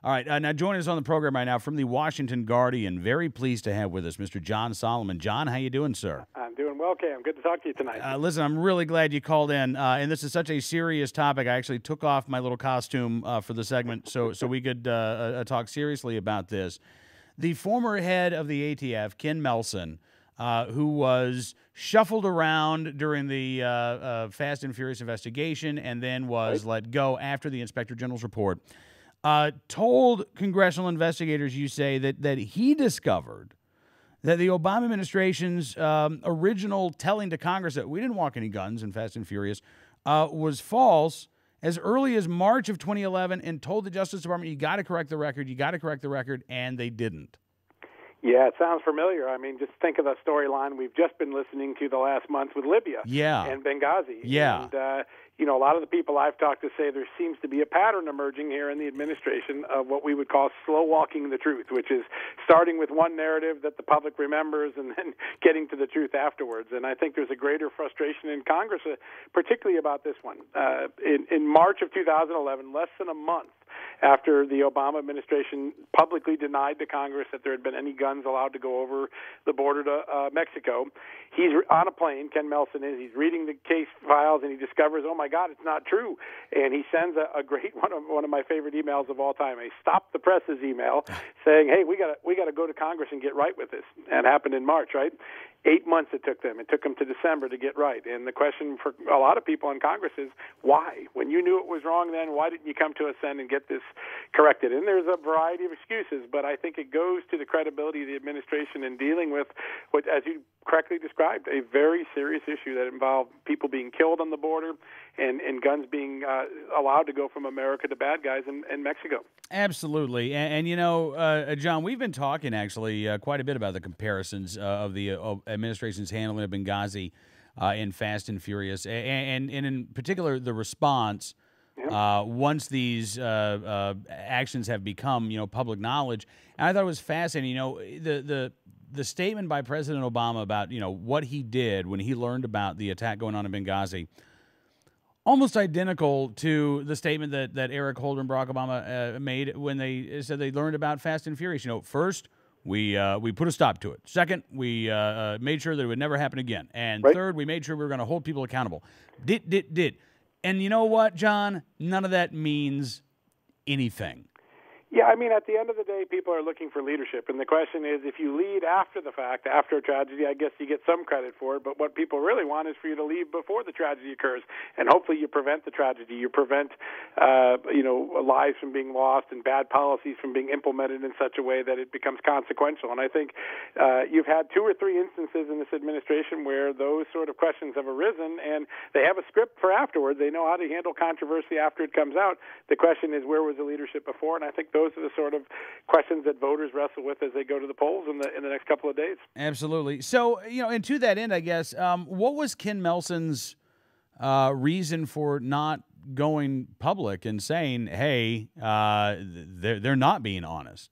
All right, now joining us on the program right now from the Washington Guardian, very pleased to have with us Mr. John Solomon. John, how you doing, sir? I'm doing well, Cam. Good to talk to you tonight. Listen, I'm really glad you called in, and this is such a serious topic. I actually took off my little costume for the segment so we could talk seriously about this. The former head of the ATF, Ken Melson, who was shuffled around during the Fast and Furious investigation and then was let go after the Inspector General's report, told congressional investigators, you say, that he discovered that the Obama administration's original telling to Congress that we didn't walk any guns in Fast and Furious was false as early as March of 2011, and told the Justice Department, you got to correct the record, and they didn't. Yeah, it sounds familiar. I mean, just think of the storyline we've just been listening to the last month with Libya and Benghazi. Yeah. And, a lot of the people I've talked to say there seems to be a pattern emerging here in the administration of what we would call slow walking the truth, which is starting with one narrative that the public remembers and then getting to the truth afterwards. And I think there's a greater frustration in Congress, particularly about this one. In March of 2011, less than a month after the Obama administration publicly denied to Congress that there had been any guns allowed to go over the border to Mexico, he's on a plane, Ken Melson is, he's reading the case files, and he discovers, oh my God, it's not true. And he sends a great one of my favorite emails of all time, a stop the presses email saying, hey, we got to go to Congress and get right with this. And it happened in March, right? 8 months it took them. It took them to December to get right. And the question for a lot of people in Congress is, why? When you knew it was wrong then, why didn't you come to us then and get this corrected? And there's a variety of excuses, but I think it goes to the credibility of the administration in dealing with what, as you correctly described, a very serious issue that involved people being killed on the border and guns being allowed to go from America to bad guys in Mexico. Absolutely. And John, we've been talking actually quite a bit about the comparisons of the administration's handling of Benghazi in Fast and Furious, and in particular the response once these actions have become public knowledge. And I thought it was fascinating. The statement by President Obama about what he did when he learned about the attack going on in Benghazi, almost identical to the statement that Eric Holder and Barack Obama made when they said they learned about Fast and Furious. First, we put a stop to it. Second, we made sure that it would never happen again. And third, we made sure we were going to hold people accountable. Did. And you know what, John? None of that means anything. Yeah, I mean, at the end of the day, people are looking for leadership. And the question is, if you lead after the fact, after a tragedy, I guess you get some credit for it. But what people really want is for you to leave before the tragedy occurs. And hopefully you prevent the tragedy. You prevent, lives from being lost and bad policies from being implemented in such a way that it becomes consequential. And I think you've had 2 or 3 instances in this administration where those sort of questions have arisen, and they have a script for afterwards. They know how to handle controversy after it comes out. The question is, where was the leadership before? And I think those are the sort of questions that voters wrestle with as they go to the polls in the next couple of days. Absolutely. So, and to that end, I guess, what was Ken Melson's reason for not going public and saying, hey, they're not being honest?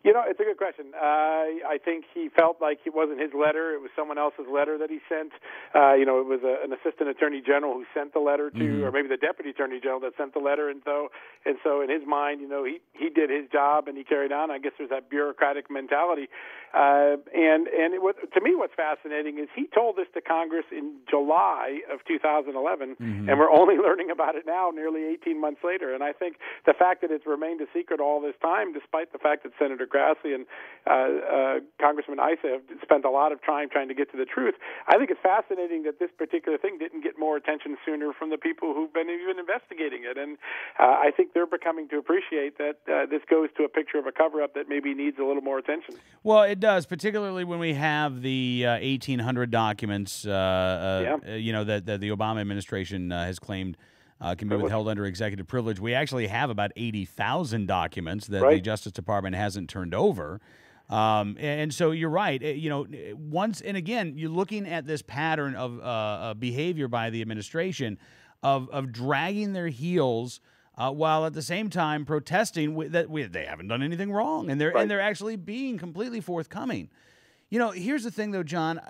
It's a good question. I think he felt like it wasn't his letter. It was someone else's letter that he sent. It was an assistant attorney general who sent the letter to, or maybe the deputy attorney general that sent the letter. And so in his mind, he did his job and he carried on. I guess there's that bureaucratic mentality. To me, what's fascinating is he told this to Congress in July of 2011, and we're only learning about it now, nearly 18 months later. And I think the fact that it's remained a secret all this time, despite the fact that Senator Grassley and Congressman Issa have spent a lot of time trying to get to the truth, I think it's fascinating that this particular thing didn't get more attention sooner from the people who've been even investigating it. And I think they're becoming to appreciate that this goes to a picture of a cover-up that maybe needs a little more attention. Well, it does, particularly when we have the 1,800 documents, that the Obama administration has claimed can be withheld under executive privilege. We actually have about 80,000 documents that the Justice Department hasn't turned over. And so you're right. Once and again, you're looking at this pattern of behavior by the administration of dragging their heels while at the same time protesting that they haven't done anything wrong, and they're actually being completely forthcoming. Here's the thing, though, John.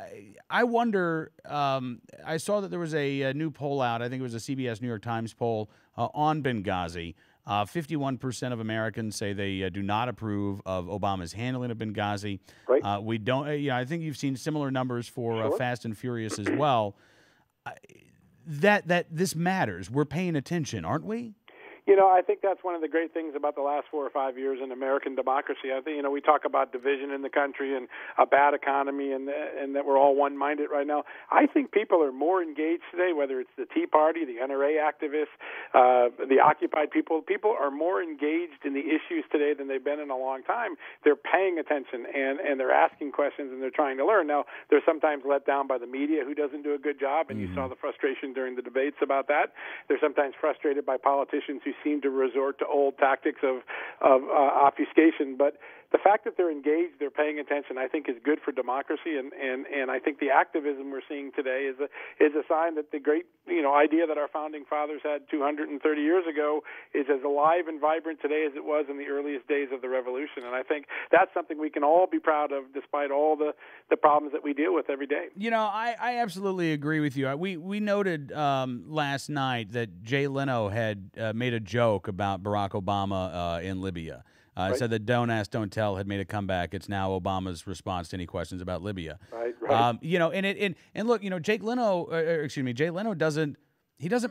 I wonder, I saw that there was a new poll out. I think it was a CBS New York Times poll on Benghazi. 51% of Americans say they do not approve of Obama's handling of Benghazi. Right. We don't. I think you've seen similar numbers for Sure. Fast and Furious as well. That this matters. We're paying attention, aren't we? I think that's one of the great things about the last 4 or 5 years in American democracy. I think, we talk about division in the country and a bad economy and that we're all one-minded right now. I think people are more engaged today, whether it's the Tea Party, the NRA activists, the Occupy people. People are more engaged in the issues today than they've been in a long time. They're paying attention and they're asking questions and they're trying to learn. Now, they're sometimes let down by the media who doesn't do a good job, and you saw the frustration during the debates about that. They're sometimes frustrated by politicians who seem to resort to old tactics of obfuscation. But the fact that they're engaged, they're paying attention, I think is good for democracy. And I think the activism we're seeing today is a sign that the great idea that our founding fathers had 230 years ago is as alive and vibrant today as it was in the earliest days of the revolution. And I think that's something we can all be proud of, despite all the problems that we deal with every day. I absolutely agree with you. We noted last night that Jay Leno had made a joke about Barack Obama in Libya. Right. Said that Don't Ask, Don't Tell had made a comeback. It's now Obama's response to any questions about Libya. Right. And look, Jay Leno doesn't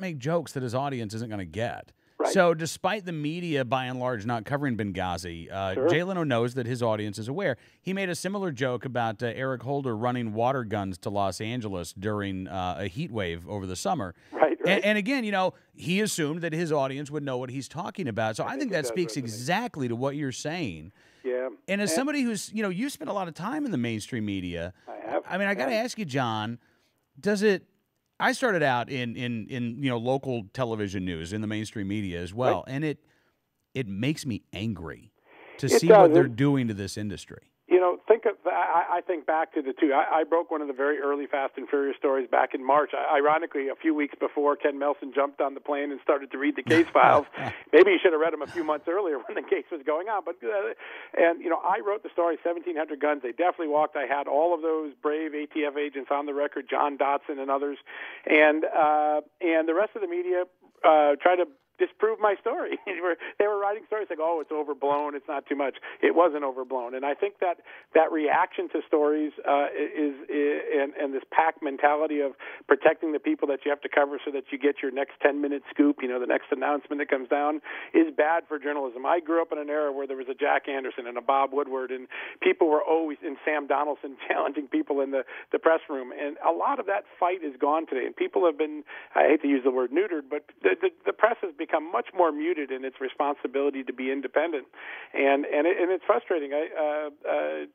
make jokes that his audience isn't going to get. Right. So despite the media, by and large, not covering Benghazi, Sure. Jay Leno knows that his audience is aware. He made a similar joke about Eric Holder running water guns to Los Angeles during a heat wave over the summer. Right. And again, he assumed that his audience would know what he's talking about. So I think that speaks exactly to what you're saying. Yeah. And as somebody who's, you spent a lot of time in the mainstream media. I have. I mean, I got to ask you, John, I started out in local television news in the mainstream media as well, Right. and it makes me angry to It see does. what they're doing to this industry. I think back to the two. I broke one of the very early Fast and Furious stories back in March. Ironically, a few weeks before Ken Melson jumped on the plane and started to read the case files. Maybe he should have read them a few months earlier when the case was going on. But I wrote the story 1,700 guns. They definitely walked. I had all of those brave ATF agents on the record, John Dotson and others, and the rest of the media tried to disprove my story. They were writing stories like, "Oh, it's overblown. It's not too much." It wasn't overblown, and I think that reaction to stories and this pack mentality of protecting the people that you have to cover so that you get your next 10-minute scoop, the next announcement that comes down, is bad for journalism. I grew up in an era where there was a Jack Anderson and a Bob Woodward, and people were always in Sam Donaldson challenging people in the press room, and a lot of that fight is gone today. And people have been, I hate to use the word neutered, but the press has become much more muted in its responsibility to be independent, and it's frustrating.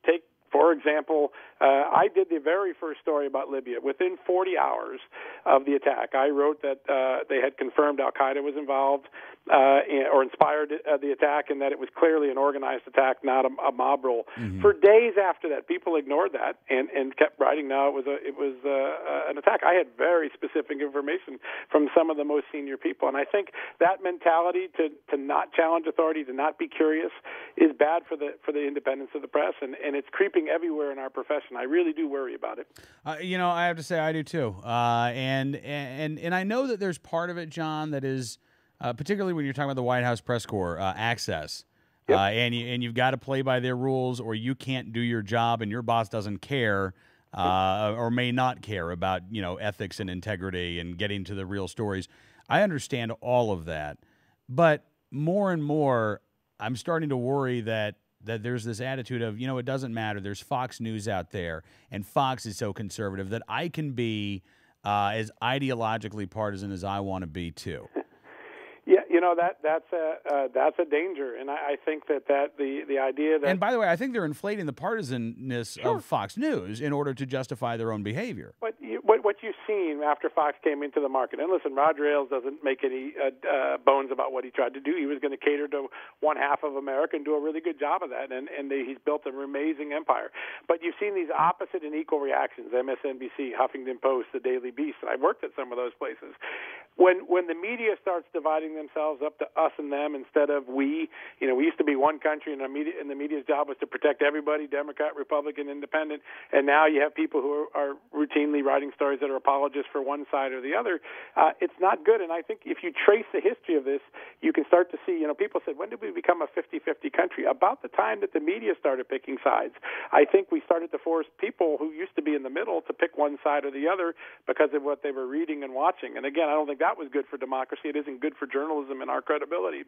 Take, for example, I did the very first story about Libya. Within 40 hours of the attack, I wrote that they had confirmed Al-Qaeda was involved or inspired the attack, and that it was clearly an organized attack, not a mob role. Mm-hmm. For days after that, people ignored that and kept writing. Now it was an attack. I had very specific information from some of the most senior people, and I think that mentality to not challenge authority, to not be curious, is bad for the independence of the press, and it's creeping everywhere in our profession. I really do worry about it. I have to say I do too, and I know that there's part of it, John, that is. Particularly when you're talking about the White House press corps, access, yep. And you've got to play by their rules, or you can't do your job, and your boss doesn't care, or may not care about ethics and integrity and getting to the real stories. I understand all of that, but more and more, I'm starting to worry that there's this attitude of it doesn't matter. There's Fox News out there, and Fox is so conservative that I can be as ideologically partisan as I want to be too. Yeah, that's a danger, and I think that the idea that. And by the way, I think they're inflating the partisanness Sure. of Fox News in order to justify their own behavior. But what you've seen after Fox came into the market, and listen, Roger Ailes doesn't make any bones about what he tried to do. He was going to cater to one half of America and do a really good job of that, and he's built an amazing empire. But you've seen these opposite and equal reactions: MSNBC, Huffington Post, the Daily Beast. And I've worked at some of those places. when the media starts dividing themselves up to us and them instead of we, we used to be one country, and the media's job was to protect everybody, Democrat, Republican, Independent, and now you have people who are routinely writing stories that are apologists for one side or the other. It's not good, and I think if you trace the history of this, you can start to see, people said, when did we become a 50-50 country? About the time that the media started picking sides. I think we started to force people who used to be in the middle to pick one side or the other because of what they were reading and watching. And again, I don't think that was good for democracy. It isn't good for journalism and our credibility.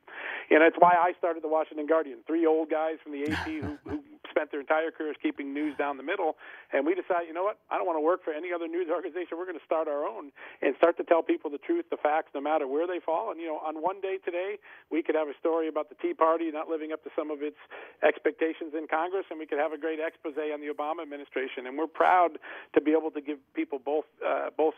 And it's why I started the Washington Guardian. 3 old guys from the AP who spent their entire careers keeping news down the middle. And we decided, you know what, I don't want to work for any other news organization. We're going to start our own and start to tell people the truth, the facts, no matter where they fall. And, on one day today, we could have a story about the Tea Party not living up to some of its expectations in Congress, and we could have a great expose on the Obama administration. And we're proud to be able to give people both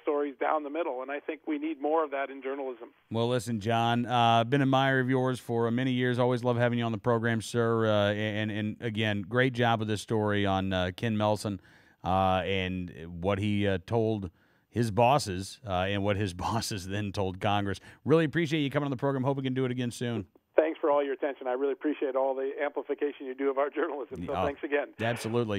stories down the middle. And I think we need more of that in journalism. Well, listen, John, been an admirer of yours for many years. Always love having you on the program, sir. And again, great job with this story on Ken Melson and what he told his bosses and what his bosses then told Congress. Really appreciate you coming on the program. Hope we can do it again soon. Thanks for all your attention. I really appreciate all the amplification you do of our journalism. So thanks again. Absolutely.